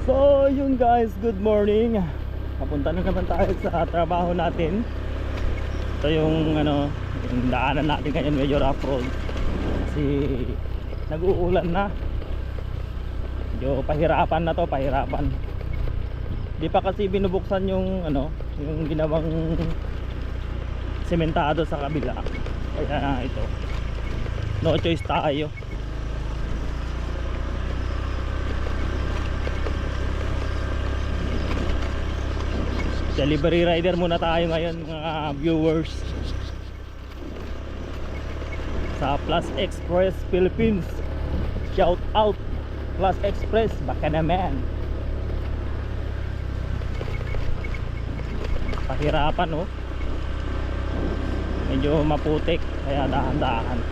So yun guys, good morning. Papunta na naman tayo sa trabaho natin. Ito yung yung daanan natin ngayon, medyo rough road kasi nag-uulan na. Medyo pahirapan na to, pahirapan. Di pa kasi binubuksan yung yung ginawang sementado sa kabila. Kaya ito, no choice tayo. Delivery rider muna tayo ngayon mga viewers sa Plus Express Philippines. Shout out Plus Express, baka naman. Pahirapan medyo maputik kaya dahan-dahan.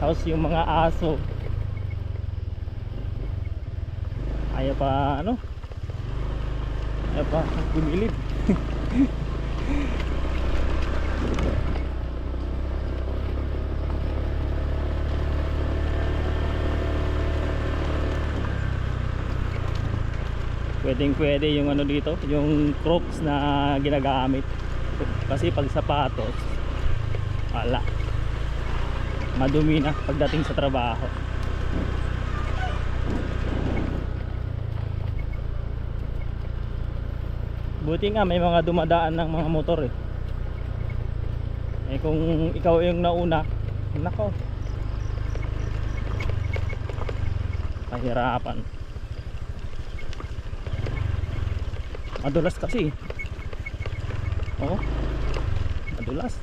Tapos yung mga aso ayaw pa gumilid. Pwede yung dito, yung Crocs na ginagamit. Kasi pag sapatos, wala, madumi na pagdating sa trabaho. Buti nga may mga dumadaan ng mga motor kung ikaw yung nauna, nako, pahirapan. Madulas kasi madulas.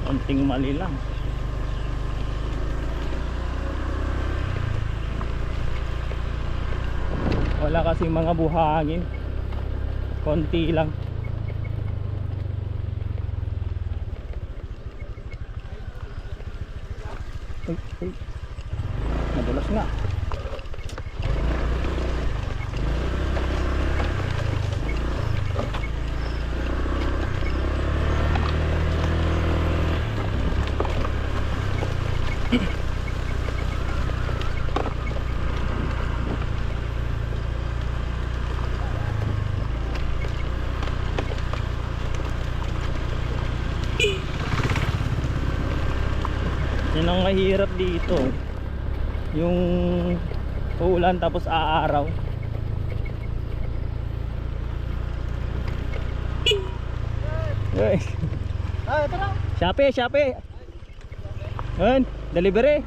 Konting mali lang. Wala kasing mga buhangin, konti lang. Uy, madulas nga. Yan ang mahirap dito, yung uulan tapos aaraw. Shopee delivery.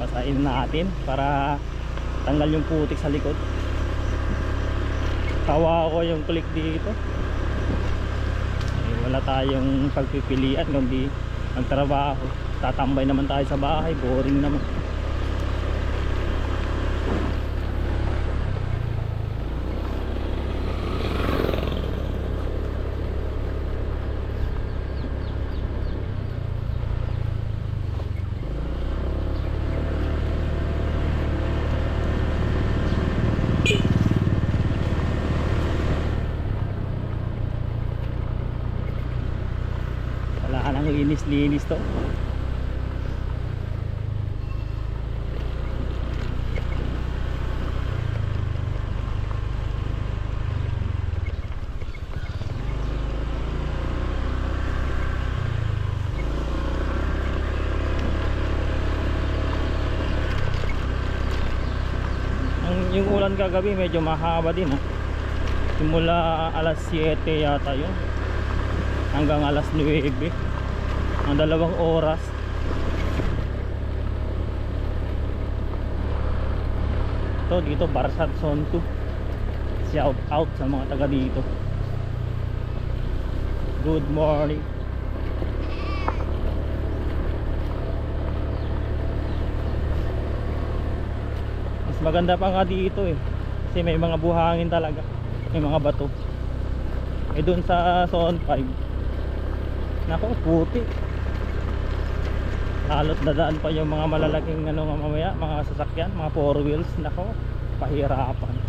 Basahin natin para tanggal yung putik sa likod. Tawa ko yung click dito. Wala tayong pagpipilian kundi magtrabaho. Tatambay naman tayo sa bahay, boring naman. Wala nang linis to. Yung ulan kagabi medyo mahaba din simula alas 7 yata yun hanggang alas 9, ang 2 oras. Ito dito Barsat Zone 2. Shout out sa mga taga dito. Good morning. Mas maganda pa nga dito kasi may mga buhangin talaga, may mga bato. Doon sa Zone 5 Nako, puti. Lalo't dadaan pa yung mga malalaking ano nga mamaya, mga sasakyan, mga four wheels. Nako, pahirapan.